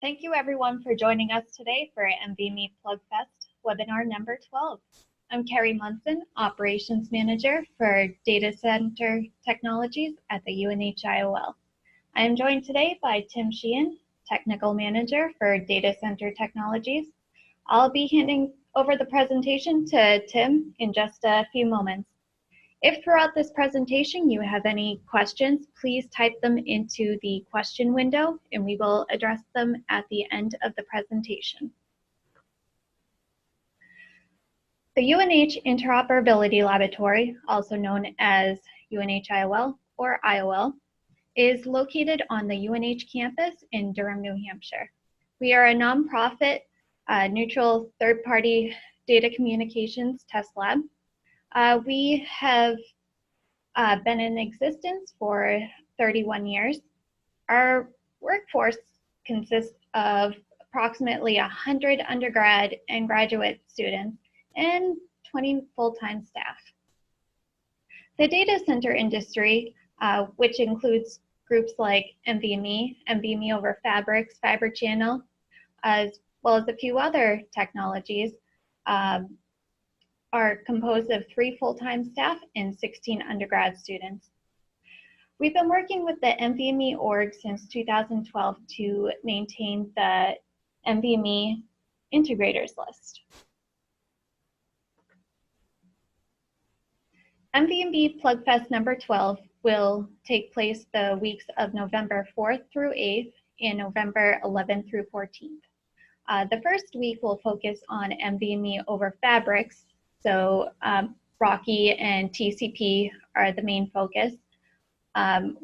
Thank you everyone for joining us today for NVMe Plugfest webinar number 12. I'm Carrie Munson, Operations Manager for Data Center Technologies at the UNH IOL. I am joined today by Tim Sheehan, Technical Manager for Data Center Technologies. I'll be handing over the presentation to Tim in just a few moments. If throughout this presentation you have any questions, please type them into the question window and we will address them at the end of the presentation. The UNH Interoperability Laboratory, also known as UNH IOL or IOL, is located on the UNH campus in Durham, New Hampshire. We are a nonprofit, neutral third-party data communications test lab. We have been in existence for 31 years. Our workforce consists of approximately 100 undergrad and graduate students and 20 full-time staff. The data center industry, which includes groups like NVMe, NVMe over Fabrics, Fiber Channel, as well as a few other technologies, are composed of 3 full-time staff and 16 undergrad students. We've been working with the NVMe org since 2012 to maintain the NVMe Integrators list. NVMe Plugfest number 12 will take place the weeks of November 4th through 8th and November 11th through 14th. The first week will focus on NVMe over Fabrics. So Rocky and TCP are the main focus.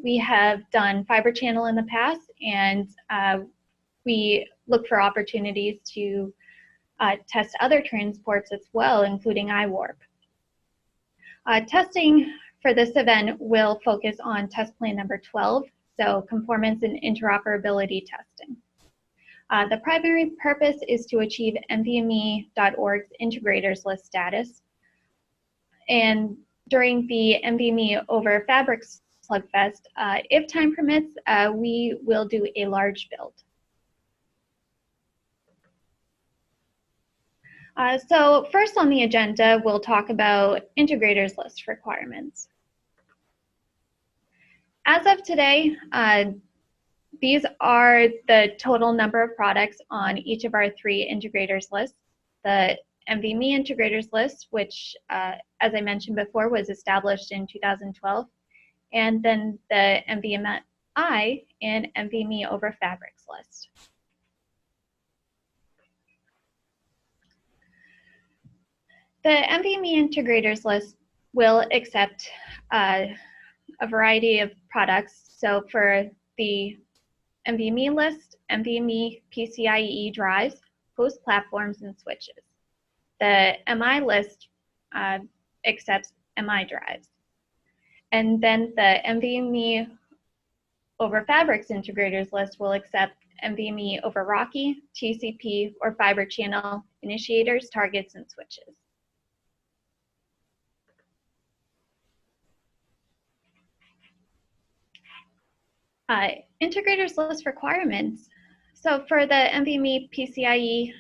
We have done Fiber Channel in the past, and we look for opportunities to test other transports as well, including iWarp. Testing for this event will focus on test plan number 12, so conformance and interoperability testing. The primary purpose is to achieve NVMe.org's Integrators list status. And during the NVMe over Fabrics Plugfest, if time permits, we will do a large build. So first on the agenda, we'll talk about Integrators list requirements. As of today, these are the total number of products on each of our 3 Integrators lists. The NVMe Integrators list, which, as I mentioned before, was established in 2012, and then the NVMe-MI and NVMe over Fabrics list. The NVMe Integrators list will accept a variety of products. So for the NVMe list, NVMe PCIe drives, host platforms, and switches. The MI list accepts MI drives. And then the NVMe over Fabrics Integrators list will accept NVMe over Rocky, TCP, or Fiber Channel initiators, targets, and switches. Integrators list requirements. So for the NVMe PCIe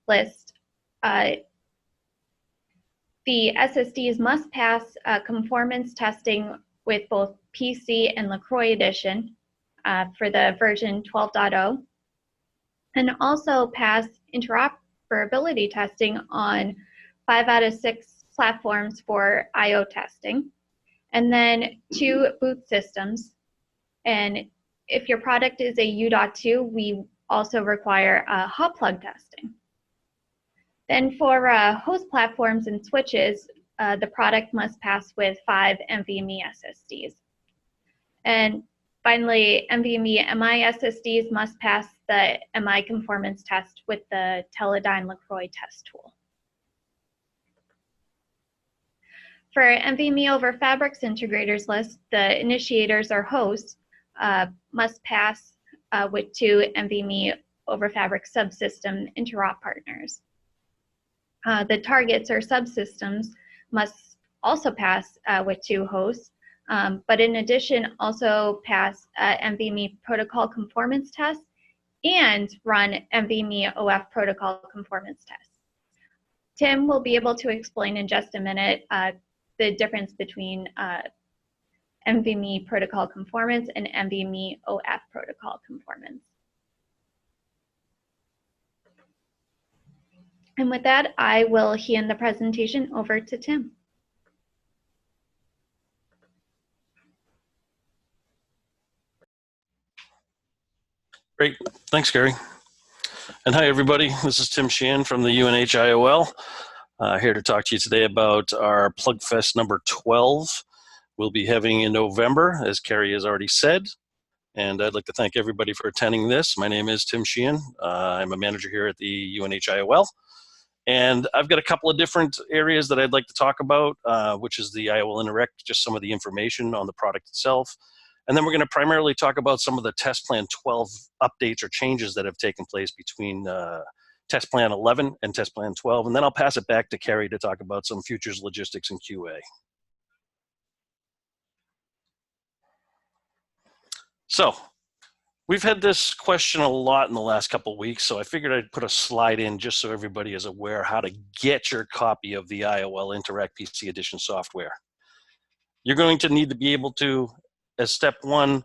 list, the SSDs must pass conformance testing with both PC and LaCroix edition for the version 12.0, and also pass interoperability testing on 5 out of 6 platforms for I/O testing, and then 2 boot systems. And if your product is a U.2, we also require hot plug testing. Then for host platforms and switches, the product must pass with 5 NVMe SSDs. And finally, NVMe-MI SSDs must pass the MI conformance test with the Teledyne LaCroix test tool. For NVMe over Fabrics Integrators list, the initiators or hosts must pass with 2 NVMe over Fabrics subsystem Interop partners. The targets or subsystems must also pass with 2 hosts, but in addition also pass NVMe protocol conformance tests and run NVMe-OF protocol conformance tests. Tim will be able to explain in just a minute the difference between NVMe protocol conformance and NVMe-OF protocol conformance. And with that, I will hand the presentation over to Tim. Great, thanks, Gary. And hi, everybody. This is Tim Sheehan from the UNH IOL, here to talk to you today about our Plugfest number 12. We'll be having in November, as Carrie has already said. And I'd like to thank everybody for attending this. My name is Tim Sheehan. I'm a manager here at the UNH IOL. And I've got a couple of different areas that I'd like to talk about, which is the IOL-INTERACT, just some of the information on the product itself. And then we're going to primarily talk about some of the Test Plan 12 updates or changes that have taken place between Test Plan 11 and Test Plan 12. And then I'll pass it back to Carrie to talk about some futures, logistics, and QA. So we've had this question a lot in the last couple of weeks, so I figured I'd put a slide in just so everybody is aware how to get your copy of the IOL-INTERACT PC Edition software. You're going to need to be able to, as step one,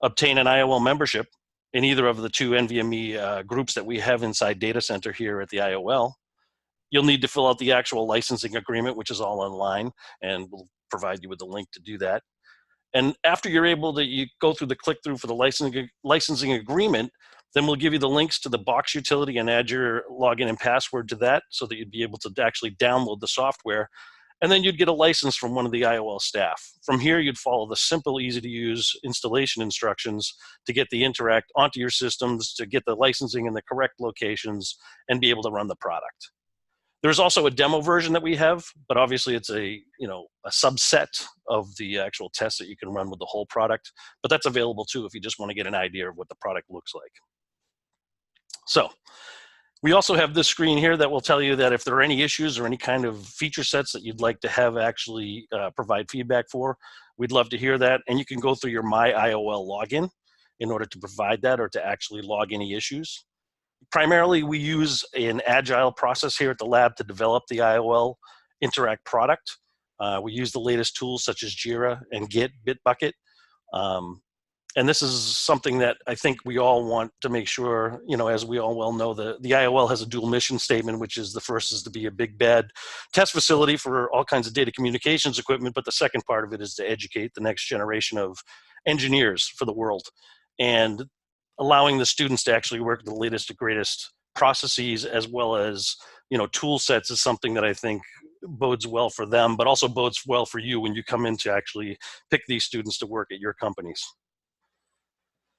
obtain an IOL membership in either of the two NVMe groups that we have inside Data Center here at the IOL. You'll need to fill out the actual licensing agreement, which is all online, and we'll provide you with the link to do that. And after you're able to, you go through the click-through for the licensing agreement, then we'll give you the links to the box utility and add your login and password to that so that you'd be able to actually download the software. And then you'd get a license from one of the IOL staff. From here, you'd follow the simple, easy-to-use installation instructions to get the Interact onto your systems, to get the licensing in the correct locations, and be able to run the product. There's also a demo version that we have, but obviously it's a subset of the actual tests that you can run with the whole product. But that's available too if you just want to get an idea of what the product looks like. So we also have this screen here that will tell you that if there are any issues or any kind of feature sets that you'd like to have actually provide feedback for, we'd love to hear that. And you can go through your My IOL login in order to provide that or to actually log any issues. Primarily, we use an agile process here at the lab to develop the IOL-INTERACT product. We use the latest tools such as Jira and Git, Bitbucket. And this is something that I think we all want to make sure, as we all well know, the IOL has a dual mission statement, which is the first is to be a big, bad test facility for all kinds of data communications equipment, but the second part of it is to educate the next generation of engineers for the world. And allowing the students to actually work with the latest and greatest processes as well as tool sets is something that I think bodes well for them, but also bodes well for you when you come in to actually pick these students to work at your companies.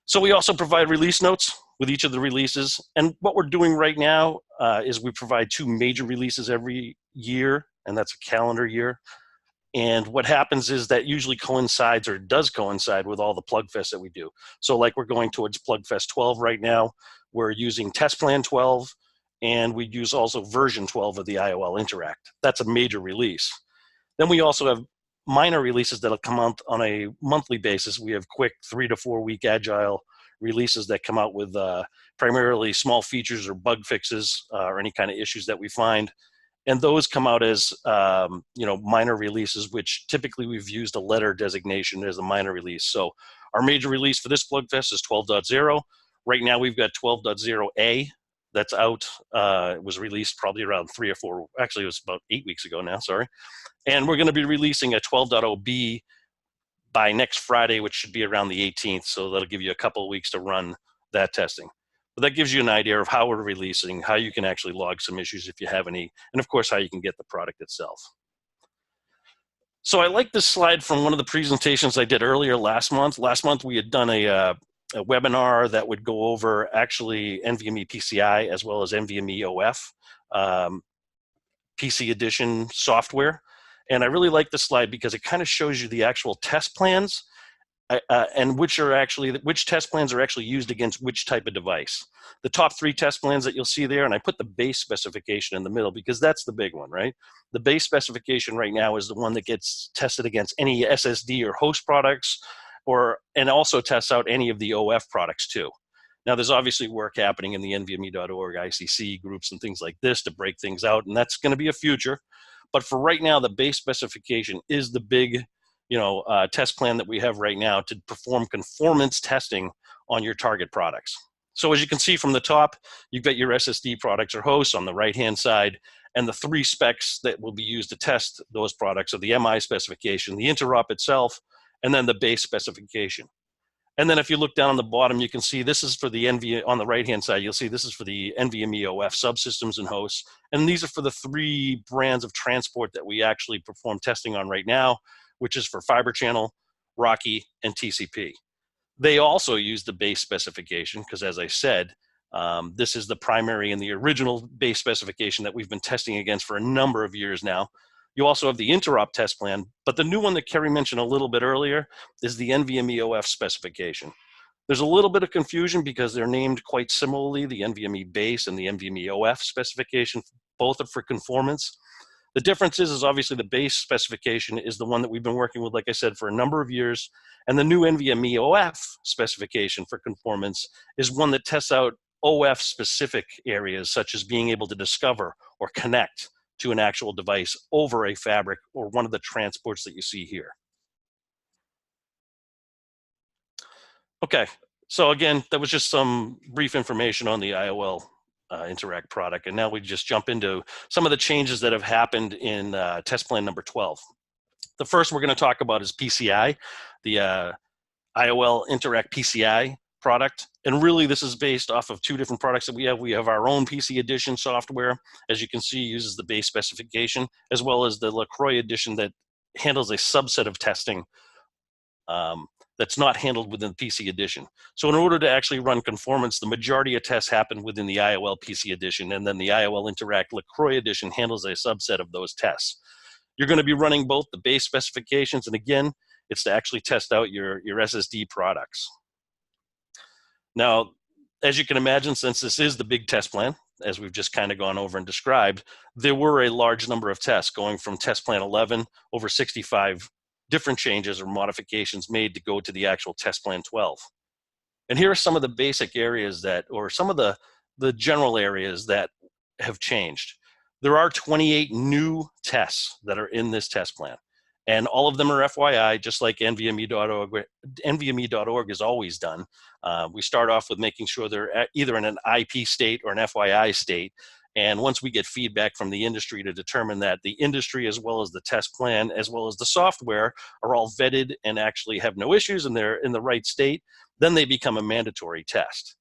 So we also provide release notes with each of the releases. And what we're doing right now is we provide 2 major releases every year, and that's a calendar year. And what happens is that usually coincides or does coincide with all the Plugfest that we do. So like we're going towards Plugfest 12 right now. We're using Test Plan 12, and we use also version 12 of the IOL-INTERACT. That's a major release. Then we also have minor releases that'll come out on a monthly basis. We have quick 3 to 4 week agile releases that come out with primarily small features or bug fixes or any kind of issues that we find. And those come out as minor releases, which typically we've used a letter designation as a minor release. So our major release for this Plugfest is 12.0. Right now we've got 12.0A that's out. It was released probably around 3 or 4, actually it was about 8 weeks ago now, sorry. And we're going to be releasing a 12.0B by next Friday, which should be around the 18th. So that'll give you a couple of weeks to run that testing. But that gives you an idea of how we're releasing, how you can actually log some issues if you have any, and of course, how you can get the product itself. So I like this slide from one of the presentations I did earlier last month. Last month, we had done a webinar that would go over actually NVMe PCI as well as NVMe-OF PC Edition software. And I really like this slide because it kind of shows you the actual test plans and which test plans are actually used against which type of device. The top 3 test plans that you'll see there, and I put the base specification in the middle because that's the big one, right? The base specification right now is the one that gets tested against any SSD or host products, and also tests out any of the OF products too. Now, there's obviously work happening in the NVMe.org ICC groups and things like this to break things out, and that's going to be a future. But for right now, the base specification is the big, test plan that we have right now to perform conformance testing on your target products. So as you can see from the top, you've got your SSD products or hosts on the right-hand side, and the 3 specs that will be used to test those products are the MI specification, the Interop itself, and then the base specification. And then if you look down on the bottom, you can see this is for the on the right-hand side, you'll see this is for the NVMe-OF subsystems and hosts. And these are for the 3 brands of transport that we actually perform testing on right now, which is for Fiber Channel, Rocky, and TCP. They also use the base specification because, as I said, this is the primary and the original base specification that we've been testing against for a number of years now. You also have the Interop test plan, but the new one that Kerry mentioned a little bit earlier is the NVMe-OF specification. There's a little bit of confusion because they're named quite similarly, the NVMe base and the NVMe-OF specification. Both are for conformance. The difference is obviously the base specification is the one that we've been working with, like I said, for a number of years. And the new NVMe-OF specification for conformance is one that tests out OF specific areas, such as being able to discover or connect to an actual device over a fabric or one of the transports that you see here. Okay, so again, that was just some brief information on the IOL-INTERACT product, and now we just jump into some of the changes that have happened in test plan number 12. The first we're going to talk about is PCI, the IOL-INTERACT PCI product. And really, this is based off of 2 different products that we have. We have our own PC Edition software, as you can see, uses the base specification, as well as the LaCroix Edition that handles a subset of testing that's not handled within the PC Edition. So in order to actually run conformance, the majority of tests happen within the IOL PC Edition, and then the IOL-INTERACT LaCroix Edition handles a subset of those tests. You're going to be running both the base specifications, and again, it's to actually test out your SSD products. Now, as you can imagine, since this is the big test plan, as we've just kind of gone over and described, there were a large number of tests going from test plan 11, over 65 different changes or modifications made to go to the actual test plan 12. And here are some of the basic areas that, or some of the general areas that have changed. There are 28 new tests that are in this test plan. And all of them are FYI, just like NVMe.org has always done. We start off with making sure they're either in an IP state or an FYI state. And once we get feedback from the industry to determine that the industry, as well as the test plan, as well as the software, are all vetted and actually have no issues and they're in the right state, then they become a mandatory test.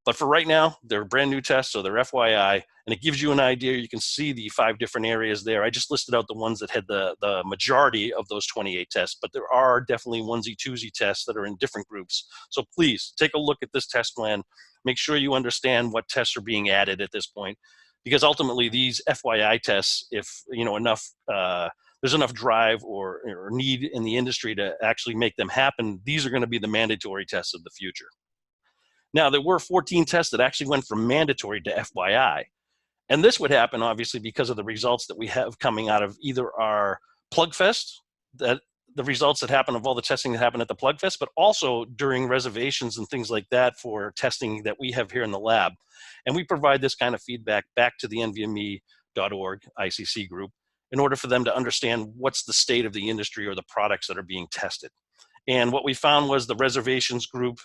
But for right now, they're brand new tests, so they're FYI, and it gives you an idea. You can see the 5 different areas there. I just listed out the ones that had the majority of those 28 tests, but there are definitely onesie-twosie tests that are in different groups. So please take a look at this test plan. Make sure you understand what tests are being added at this point, because ultimately these FYI tests, if there's enough drive or need in the industry to actually make them happen, these are going to be the mandatory tests of the future. Now, there were 14 tests that actually went from mandatory to FYI. And this would happen, obviously, because of the results that we have coming out of either our Plugfest, the results that happen of all the testing that happened at the Plugfest, but also during reservations and things like that for testing that we have here in the lab. And we provide this kind of feedback back to the NVMe.org ICC group in order for them to understand what's the state of the industry or the products that are being tested. And what we found was the reservations group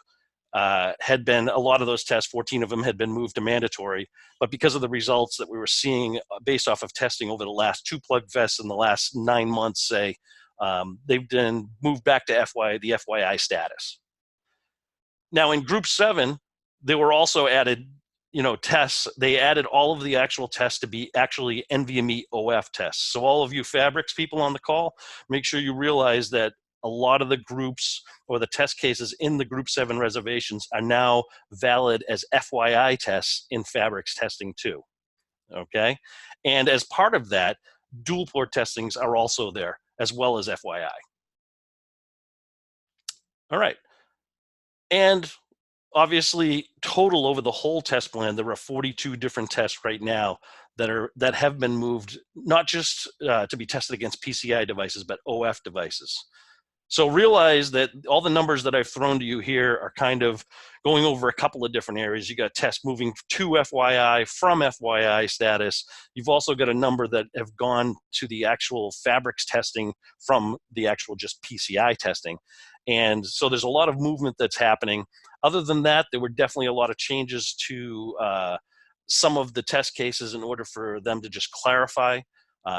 had been, a lot of those tests, 14 of them had been moved to mandatory, but because of the results that we were seeing based off of testing over the last 2 Plugfests in the last 9 months, say, they've been moved back to the FYI status. Now in group 7, they were also added, tests. They added all of the actual tests to be actually NVMe-OF tests. So all of you Fabrics people on the call, make sure you realize that a lot of the groups or the test cases in the group 7 reservations are now valid as FYI tests in Fabrics testing too, okay? And as part of that, dual port testings are also there as well as FYI. All right, and obviously total over the whole test plan, there are 42 different tests right now that have been moved, not just to be tested against PCI devices, but OF devices. So realize that all the numbers that I've thrown to you here are kind of going over a couple of different areas. You got tests moving to FYI, from FYI status. You've also got a number that have gone to the actual fabrics testing from the actual just PCI testing. And so there's a lot of movement that's happening. Other than that, there were definitely a lot of changes to some of the test cases in order for them to just clarify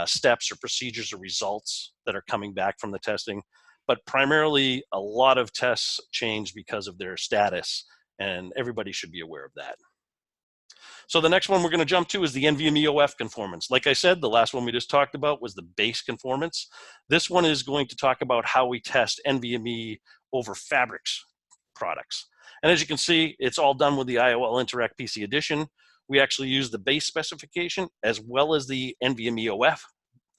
steps or procedures or results that are coming back from the testing. But primarily, a lot of tests change because of their status, and everybody should be aware of that. So the next one we're going to jump to is the NVMe-OF conformance. Like I said, the last one we just talked about was the base conformance. This one is going to talk about how we test NVMe over fabrics products. And as you can see, it's all done with the IOL-INTERACT PC Edition. We actually use the base specification as well as the NVMe-OF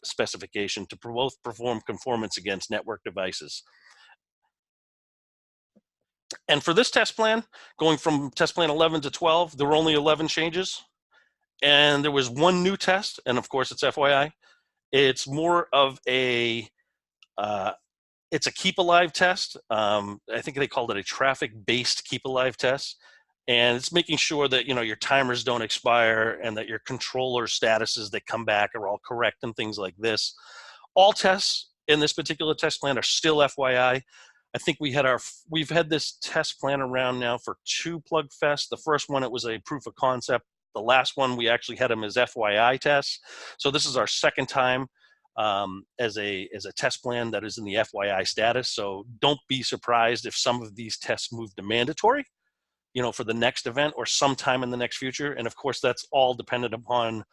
specification to both perform conformance against network devices. And for this test plan, going from test plan 11 to 12, there were only 11 changes. And there was one new test, and of course it's FYI. It's more of a, it's a keep alive test. I think they called it a traffic-based keep alive test. And it's making sure that, you know, your timers don't expire and that your controller statuses that come back are all correct and things like this. All tests in this particular test plan are still FYI. I think we've had this test plan around now for 2 Plugfest. The first one, it was a proof of concept. The last one, we actually had them as FYI tests. So this is our second time as a test plan that is in the FYI status. So don't be surprised if some of these tests move to mandatory, you know, for the next event or sometime in the next future. And of course, that's all dependent upon,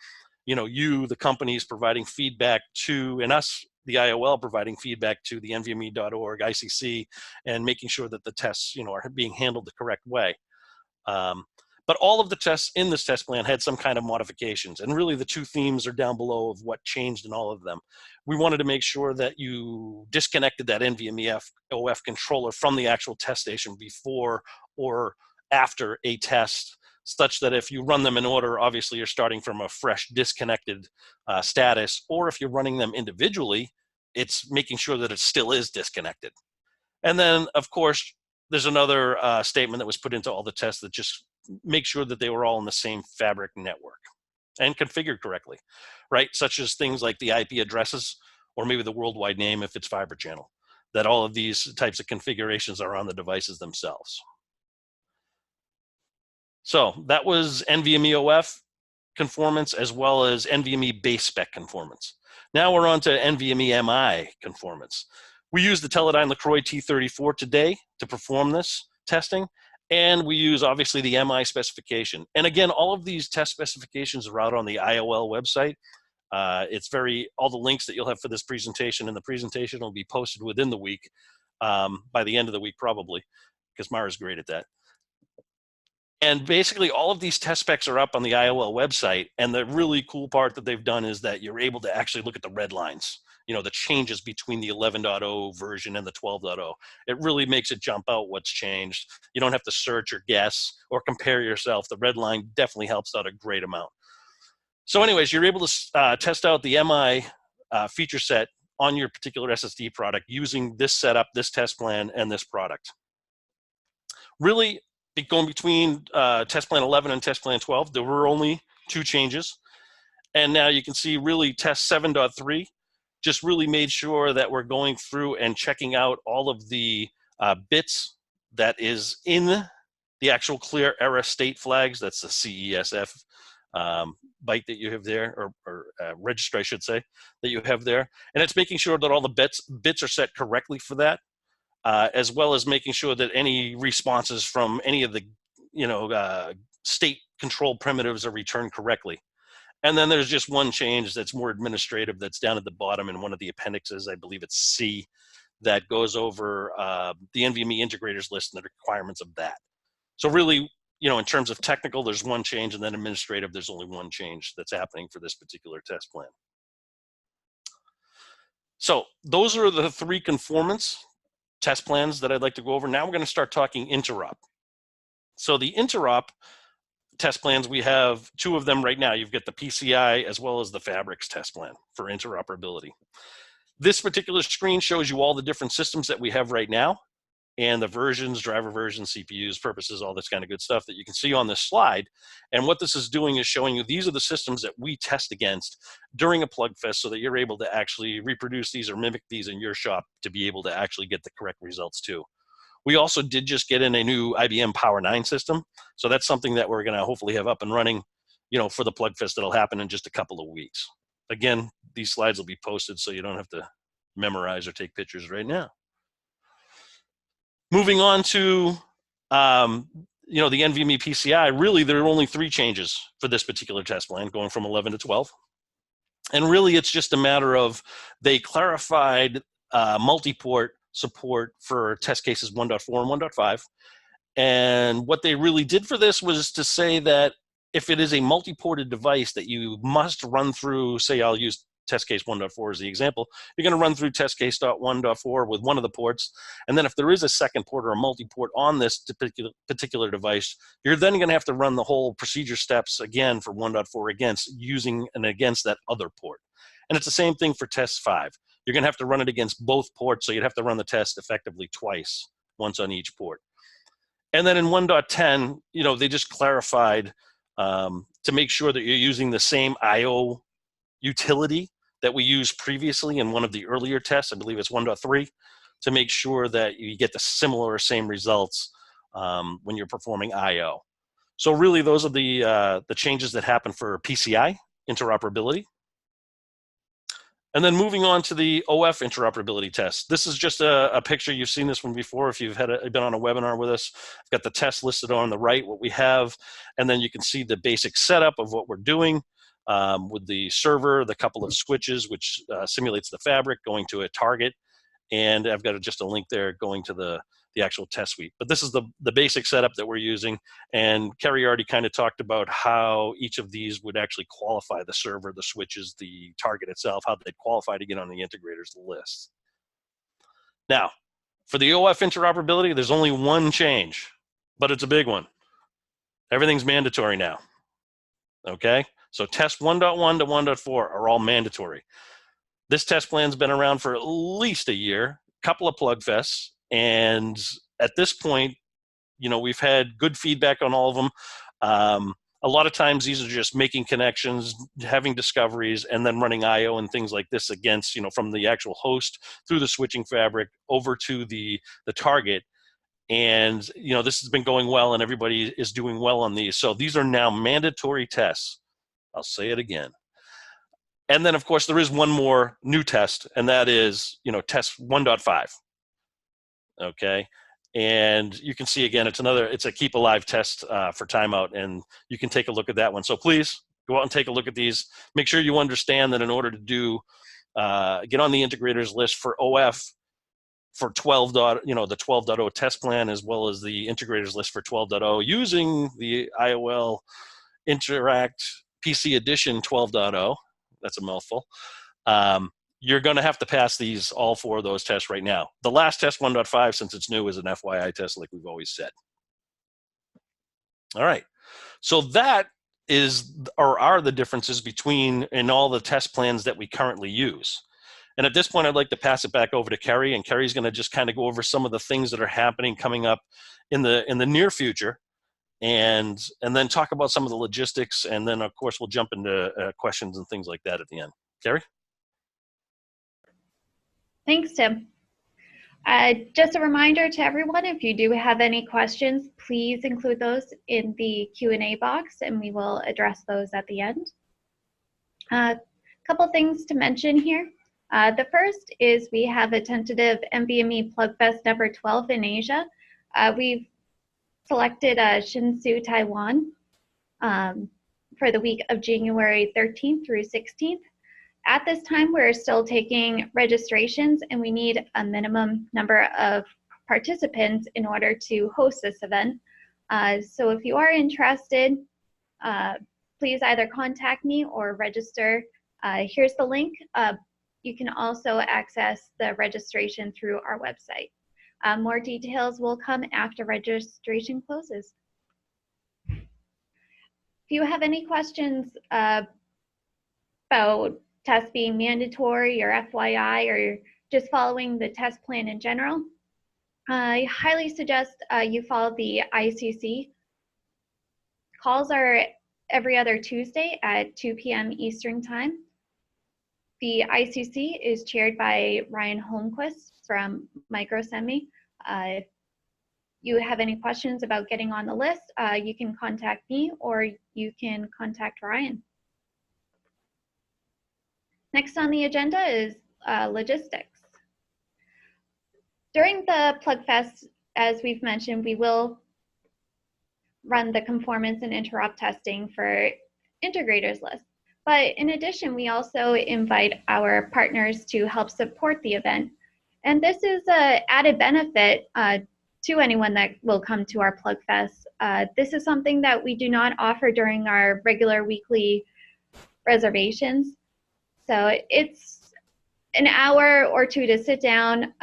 you know, you, the companies, providing feedback to, and us, the IOL, providing feedback to the NVMe.org, ICC, and making sure that the tests, you know, are being handled the correct way. But all of the tests in this test plan had some kind of modifications, and really the 2 themes are down below of what changed in all of them. We wanted to make sure that you disconnected that NVMe-OF controller from the actual test station before or after a test, such that if you run them in order, obviously you're starting from a fresh disconnected status, or if you're running them individually, it's making sure that it still is disconnected. And then, of course, there's another statement that was put into all the tests that just make sure that they were all in the same fabric network and configured correctly, right? Such as things like the IP addresses, or maybe the worldwide name if it's fiber channel, that all of these types of configurations are on the devices themselves. So that was NVMe-OF conformance as well as NVMe base spec conformance. Now we're on to NVMe-MI conformance. We use the Teledyne LaCroix T34 today to perform this testing, and we use obviously the MI specification. And again, all of these test specifications are out on the IOL website. All the links that you'll have for this presentation, and the presentation will be posted within the week, by the end of the week probably, because Mara's great at that. And basically all of these test specs are up on the IOL website. And the really cool part that they've done is that you're able to actually look at the red lines, you know, the changes between the 11.0 version and the 12.0. It really makes it jump out what's changed. You don't have to search or guess or compare yourself. The red line definitely helps out a great amount. So anyways, you're able to test out the MI feature set on your particular SSD product using this setup, this test plan, and this product. Really, going between test plan 11 and test plan 12, there were only 2 changes. And now you can see really test 7.3 just really made sure that we're going through and checking out all of the bits that is in the actual clear error state flags. That's the CESF byte that you have there, or register, I should say, that you have there. And it's making sure that all the bits are set correctly for that. As well as making sure that any responses from any of the, you know, state control primitives are returned correctly. And then there's just one change that's more administrative that's down at the bottom in one of the appendixes, I believe it's C, that goes over the NVMe integrators list and the requirements of that. So really, you know, in terms of technical, there's one change, and then administrative, there's only one change that's happening for this particular test plan. So those are the 3 conformance test plans that I'd like to go over. Now we're going to start talking interop. So the interop test plans, we have 2 of them right now. You've got the PCI as well as the fabrics test plan for interoperability. This particular screen shows you all the different systems that we have right now and the versions, driver versions, CPUs, purposes, all this kind of good stuff that you can see on this slide. And what this is doing is showing you these are the systems that we test against during a Plugfest so that you're able to actually reproduce these or mimic these in your shop to be able to actually get the correct results too. We also did just get in a new IBM Power 9 system. So that's something that we're gonna hopefully have up and running, you know, for the Plugfest that'll happen in just a couple of weeks. Again, these slides will be posted so you don't have to memorize or take pictures right now. Moving on to, you know, the NVMe PCI, really there are only 3 changes for this particular test plan, going from 11 to 12. And really it's just a matter of they clarified multi-port support for test cases 1.4 and 1.5. And what they really did for this was to say that if it is a multi-ported device that you must run through, say I'll use test case 1.4 as the example, you're going to run through test case 1.4 with one of the ports. And then if there is a second port or a multi-port on this particular device, you're then going to have to run the whole procedure steps again for 1.4 against that other port. And it's the same thing for test 5. You're going to have to run it against both ports, so you'd have to run the test effectively twice, once on each port. And then in 1.10, you know, they just clarified to make sure that you're using the same I/O utility that we used previously in one of the earlier tests, I believe it's 1.3, to make sure that you get the similar or same results when you're performing I/O. So really those are the changes that happen for PCI interoperability. And then moving on to the OF interoperability test. This is just a picture. You've seen this one before if you've been on a webinar with us. I've got the test listed on the right, what we have, and then you can see the basic setup of what we're doing with the server, the couple of switches, which simulates the fabric going to a target, and I've got just a link there going to the actual test suite. But this is the basic setup that we're using, and Kerry already kind of talked about how each of these would actually qualify: the server, the switches, the target itself, how they'd qualify to get on the integrator's list. Now, for the OF interoperability, there's only one change, but it's a big one. Everything's mandatory now, okay? So test 1.1 to 1.4 are all mandatory. This test plan's been around for at least a year, couple of Plugfests, and at this point, you know, we've had good feedback on all of them. A lot of times these are just making connections, having discoveries, and then running I/O and things like this against, you know, from the actual host through the switching fabric over to the target. And, you know, this has been going well and everybody is doing well on these. So these are now mandatory tests. I'll say it again. And then, of course, there is one more new test, and that is, you know, test 1.5. Okay, and you can see again, it's a keep alive test for timeout, and you can take a look at that one. So please go out and take a look at these. Make sure you understand that in order to do get on the integrators list for OF for 12. You know, the 12.0 test plan, as well as the integrators list for 12.0 using the IOL-INTERACT PC Edition 12.0. That's a mouthful. You're going to have to pass all 4 of those tests right now. The last test, 1.5, since it's new, is an FYI test, like we've always said. All right. So that are the differences between in all the test plans that we currently use. And at this point, I'd like to pass it back over to Kerry, and Kerry's going to just kind of go over some of the things that are happening coming up in the near future, and then talk about some of the logistics, and then of course we'll jump into questions and things like that at the end. Kerry? Thanks, Tim. Just a reminder to everyone, if you do have any questions, please include those in the Q&A box and we will address those at the end. A couple things to mention here. The first is we have a tentative NVMe Plugfest number 12 in Asia. We've selected Hsinchu, Taiwan for the week of January 13th through 16th. At this time, we're still taking registrations and we need a minimum number of participants in order to host this event. So if you are interested, please either contact me or register. Here's the link. You can also access the registration through our website. More details will come after registration closes. If you have any questions about test being mandatory or FYI, or just following the test plan in general, I highly suggest you follow the ICC. Calls are every other Tuesday at 2 p.m. Eastern Time. The ICC is chaired by Ryan Holmquist from Microsemi. If you have any questions about getting on the list, you can contact me or you can contact Ryan. Next on the agenda is logistics. During the Plugfest, as we've mentioned, we will run the conformance and interop testing for integrators list. But in addition, we also invite our partners to help support the event. And this is an added benefit to anyone that will come to our Plugfest. This is something that we do not offer during our regular weekly reservations. So it's an hour or two to sit down,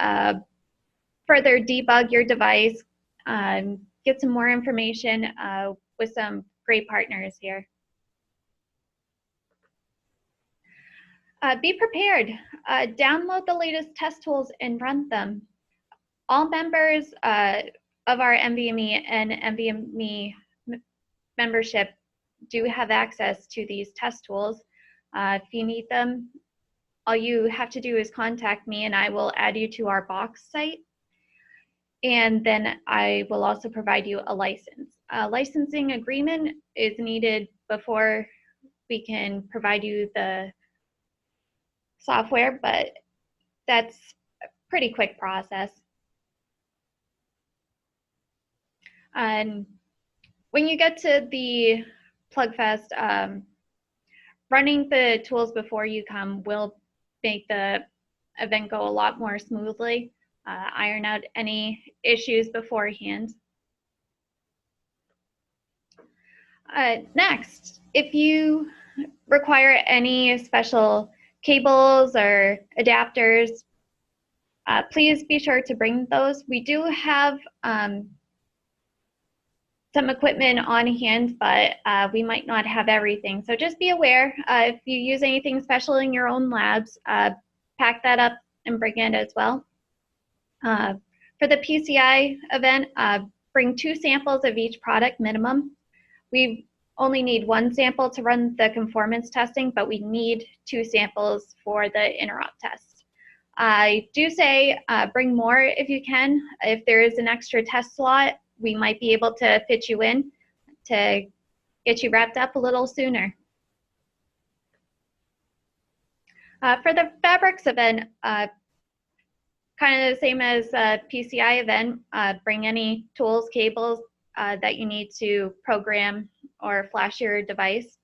further debug your device, get some more information with some great partners here. Be prepared. Download the latest test tools and run them. All members of our NVMe and NVMe membership do have access to these test tools. If you need them, all you have to do is contact me and I will add you to our box site. And then I will also provide you a license. A licensing agreement is needed before we can provide you the software, but that's a pretty quick process. And when you get to the Plugfest, running the tools before you come will make the event go a lot more smoothly. Iron out any issues beforehand. Next, if you require any special cables or adapters, please be sure to bring those. We do have some equipment on hand, but we might not have everything. So just be aware, if you use anything special in your own labs, pack that up and bring it as well. For the PCI event, bring 2 samples of each product minimum. We only need 1 sample to run the conformance testing, but we need 2 samples for the interop test. I do say bring more if you can. If there is an extra test slot, we might be able to fit you in to get you wrapped up a little sooner. For the fabrics event, kind of the same as a PCI event, bring any tools, cables that you need to program or flash your device.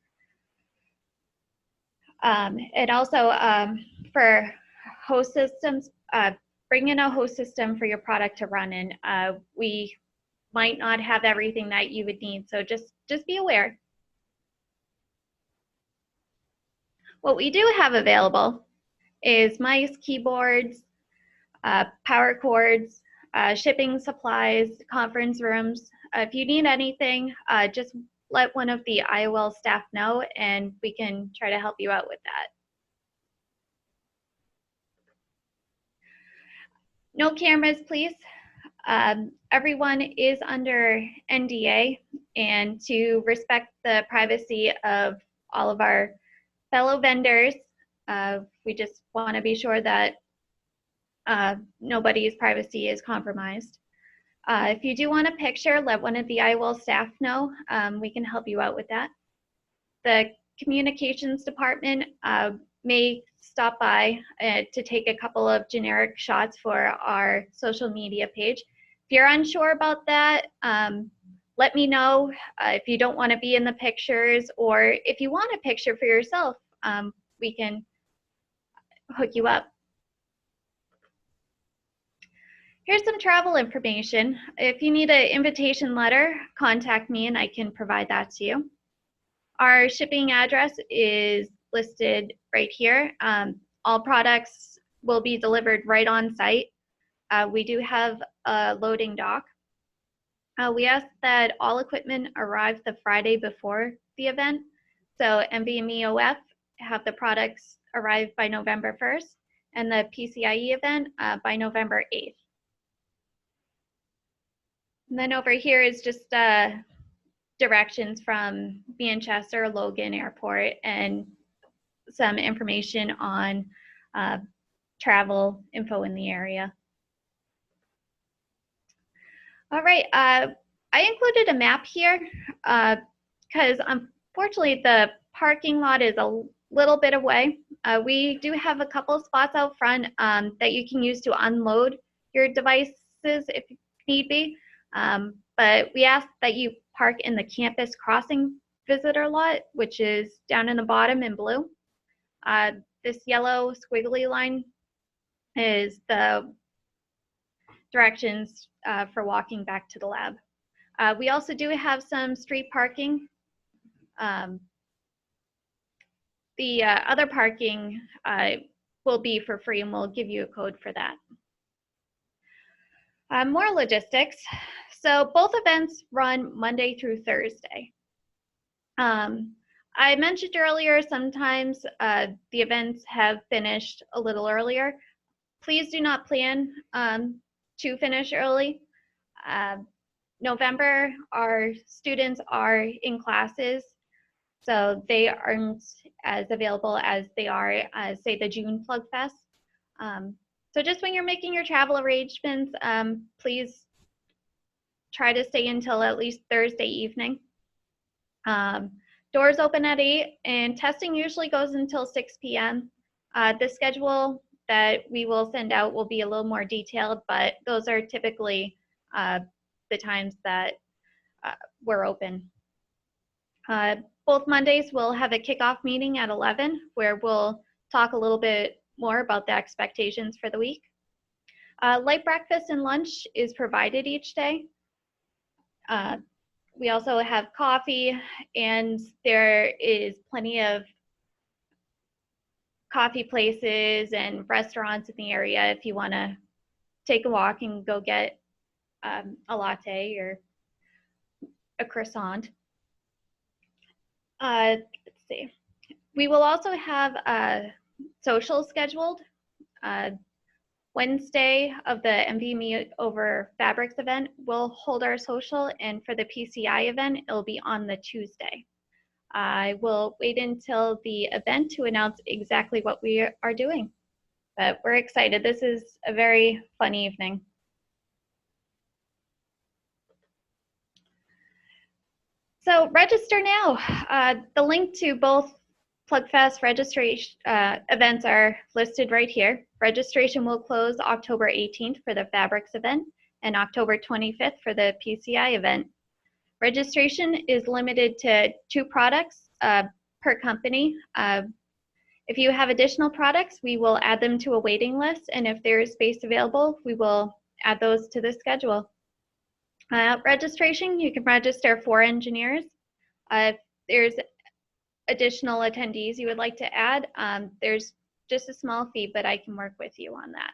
And also for host systems, bring in a host system for your product to run in. We might not have everything that you would need, so just be aware. What we do have available is mice, keyboards, power cords, shipping supplies, conference rooms. If you need anything, just let one of the IOL staff know and we can try to help you out with that. No cameras, please. Everyone is under NDA, and to respect the privacy of all of our fellow vendors, we just want to be sure that nobody's privacy is compromised. If you do want a picture, let one of the IOL staff know. We can help you out with that. The communications department may stop by to take a couple of generic shots for our social media page. If you're unsure about that, let me know. If you don't want to be in the pictures, or if you want a picture for yourself, we can hook you up. Here's some travel information. If you need an invitation letter, contact me and I can provide that to you. Our shipping address is listed right here. All products will be delivered right on site. We do have a loading dock. We ask that all equipment arrive the Friday before the event. So NVMe-OF have the products arrive by November 1st, and the PCIe event by November 8th. And then over here is just directions from Manchester Logan Airport and some information on travel info in the area. All right, I included a map here because unfortunately the parking lot is a little bit away. We do have a couple spots out front that you can use to unload your devices if need be, but we ask that you park in the campus crossing visitor lot, which is down in the bottom in blue. This yellow squiggly line is the directions for walking back to the lab. We also do have some street parking. The other parking will be for free, and we'll give you a code for that. More logistics. So both events run Monday through Thursday. I mentioned earlier, sometimes the events have finished a little earlier. Please do not plan to finish early. November, our students are in classes, so they aren't as available as they are, say, the June Plugfest. So just when you're making your travel arrangements, please try to stay until at least Thursday evening. Doors open at 8, and testing usually goes until 6 p.m. The schedule that we will send out will be a little more detailed, but those are typically the times that we're open. Both Mondays we'll have a kickoff meeting at 11 where we'll talk a little bit more about the expectations for the week. Light breakfast and lunch is provided each day. We also have coffee, and there is plenty of coffee places and restaurants in the area if you want to take a walk and go get a latte or a croissant. Let's see. We will also have social scheduled. Wednesday of the NVMe over Fabrics event, we'll hold our social, and for the PCI event, it'll be on the Tuesday. I will wait until the event to announce exactly what we are doing, but we're excited. This is a very fun evening. So register now. The link to both Plugfest registration events are listed right here. Registration will close October 18th for the Fabrics event and October 25th for the PCI event. Registration is limited to 2 products per company. If you have additional products, we will add them to a waiting list, and if there is space available, we will add those to the schedule. Registration, you can register 4 engineers. If there's additional attendees you would like to add, there's just a small fee, but I can work with you on that.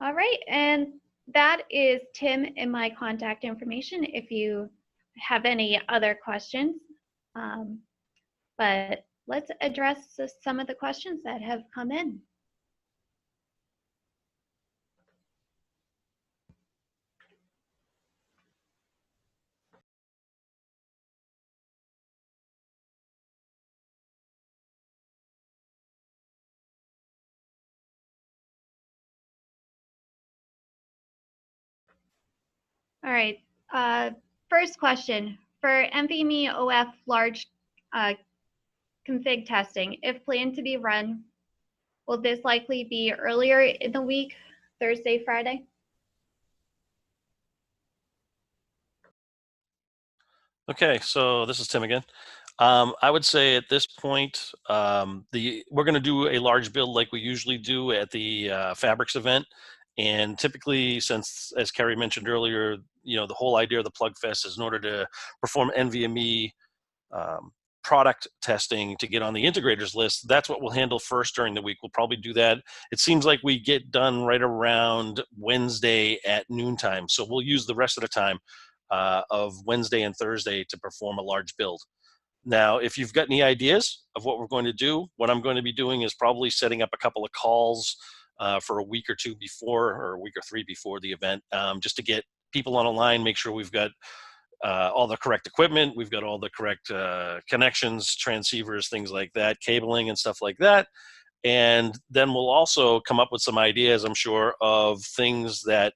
All right, and that is Tim and my contact information if you have any other questions. But let's address some of the questions that have come in. All right, first question. For NVMe-OF large config testing, if planned to be run, will this likely be earlier in the week, Thursday, Friday? Okay, so this is Tim again. I would say at this point, we're going to do a large build like we usually do at the Fabrics event. And typically, since, as Carrie mentioned earlier, the whole idea of the Plugfest is in order to perform NVMe product testing to get on the integrators list. That's what we'll handle first during the week. We'll probably do that. It seems like we get done right around Wednesday at noontime. So we'll use the rest of the time of Wednesday and Thursday to perform a large build. Now, if you've got any ideas of what we're going to do, what I'm going to be doing is probably setting up a couple of calls for a week or two before, or a week or three before the event, just to get people on a line, make sure we've got all the correct equipment, we've got all the correct connections, transceivers, things like that, cabling and stuff like that. And then we'll also come up with some ideas, I'm sure, of things that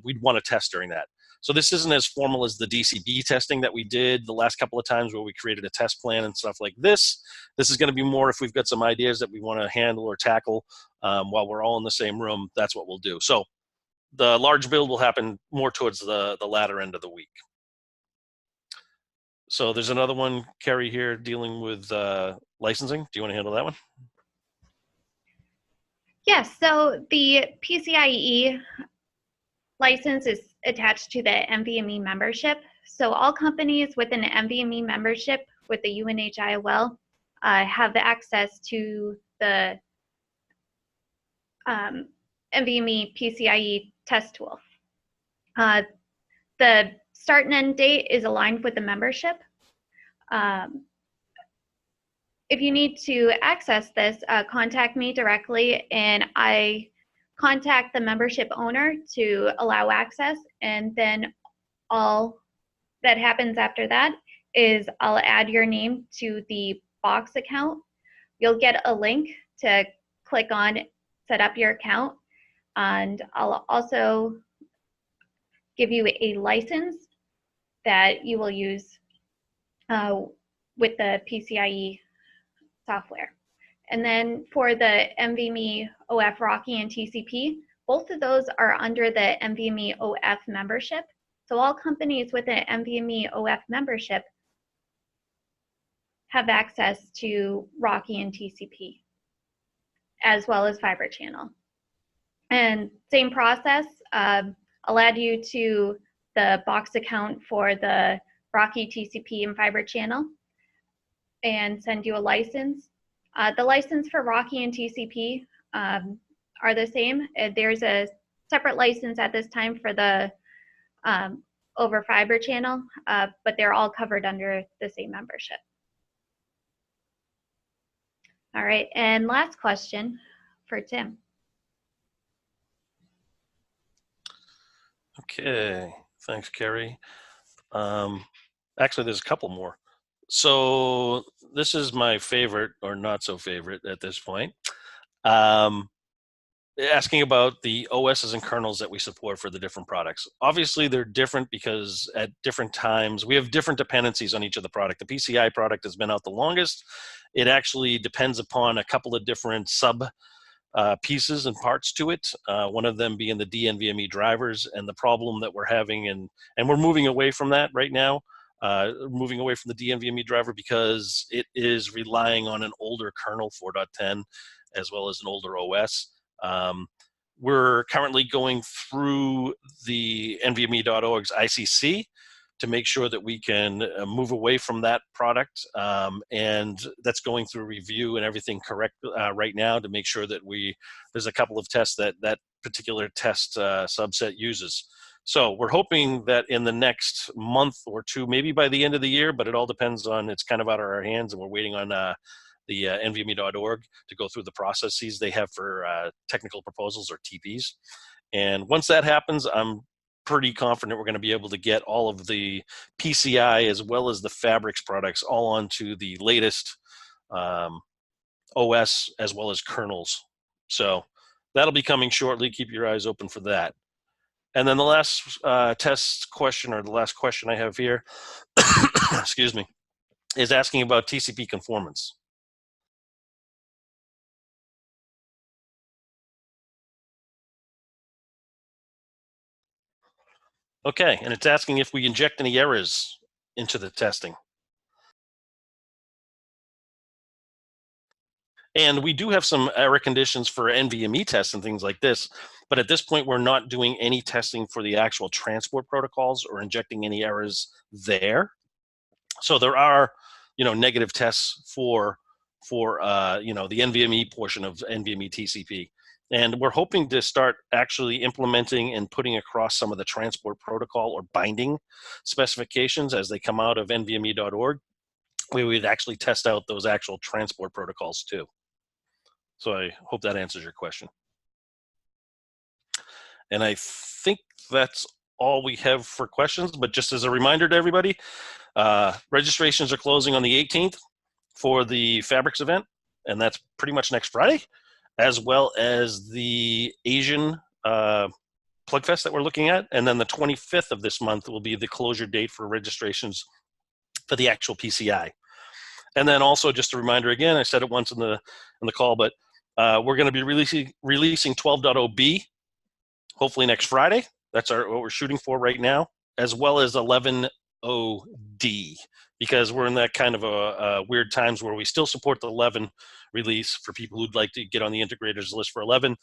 we'd want to test during that. So this isn't as formal as the DCB testing that we did the last couple of times where we created a test plan and stuff like this. This is going to be more if we've got some ideas that we want to handle or tackle while we're all in the same room, that's what we'll do. So the large build will happen more towards the latter end of the week. So there's another one, Kerry, here dealing with licensing. Do you want to handle that one? Yes, so the PCIe license is attached to the NVMe membership. So all companies with an NVMe membership with the UNH IOL have access to the NVMe PCIe test tool. The start and end date is aligned with the membership. If you need to access this, contact me directly, and I contact the membership owner to allow access, and then all that happens after that is I'll add your name to the Box account. You'll get a link to click on, set up your account, and I'll also give you a license that you will use with the PCIe software. And then for the NVMe-OF Rocky and TCP, both of those are under the NVMe-OF membership. So all companies with an NVMe-OF membership have access to Rocky and TCP, as well as Fiber Channel. And same process, I'll add you to the Box account for the Rocky, TCP, and Fiber Channel and send you a license. The license for Rocky and TCP are the same. There's a separate license at this time for the over Fiber Channel, but they're all covered under the same membership. All right, and last question for Tim. Okay, thanks, Kerry. Actually, there's a couple more. So this is my favorite, or not so favorite at this point. Asking about the OSs and kernels that we support for the different products. Obviously, they're different because at different times, we have different dependencies on each of the product. The PCI product has been out the longest. It actually depends upon a couple of different sub pieces and parts to it, one of them being the DNVMe drivers, and the problem that we're having, and we're moving away from that right now, moving away from the DNVMe driver because it is relying on an older kernel, 4.10, as well as an older OS. We're currently going through the NVMe.org's ICC to make sure that we can move away from that product, and that's going through review and everything correct right now to make sure that there's a couple of tests that particular test subset uses. So we're hoping that in the next month or two, maybe by the end of the year, but it all depends on, it's kind of out of our hands, and we're waiting on the NVMe.org to go through the processes they have for technical proposals, or TPs. And once that happens, I'm pretty confident we're going to be able to get all of the PCI as well as the Fabrics products all onto the latest OS as well as kernels. So that'll be coming shortly. Keep your eyes open for that. And then the last test question, or the last question I have here, excuse me, is asking about TCP conformance. Okay, and it's asking if we inject any errors into the testing. And we do have some error conditions for NVMe tests and things like this, but at this point, we're not doing any testing for the actual transport protocols or injecting any errors there. So there are, negative tests for the NVMe portion of NVMe TCP. And we're hoping to start actually implementing and putting across some of the transport protocol or binding specifications as they come out of NVMe.org. we would actually test out those actual transport protocols too. So I hope that answers your question. And I think that's all we have for questions, but just as a reminder to everybody, registrations are closing on the 18th for the Fabrics event, and that's pretty much next Friday, as well as the Asian Plugfest that we're looking at. And then the 25th of this month will be the closure date for registrations for the actual PCI. And then also just a reminder again, I said it once in the call, but we're going to be releasing 12.0b hopefully next Friday. That's what we're shooting for right now, as well as 11.0d, because we're in that kind of a weird times where we still support the 11 release for people who'd like to get on the integrators list for 11,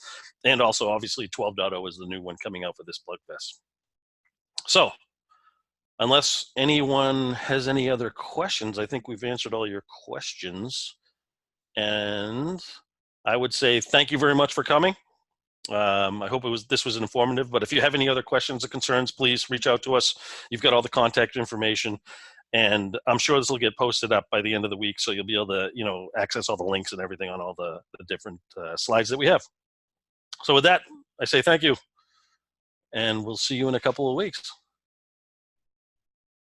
and also obviously 12.0 is the new one coming out for this Plugfest. So unless anyone has any other questions, I think we've answered all your questions. And I would say thank you very much for coming. I hope this was informative, but if you have any other questions or concerns, please reach out to us. You've got all the contact information, and I'm sure this will get posted up by the end of the week, so you'll be able to, access all the links and everything on all the different slides that we have. So with that, I say thank you, and we'll see you in a couple of weeks.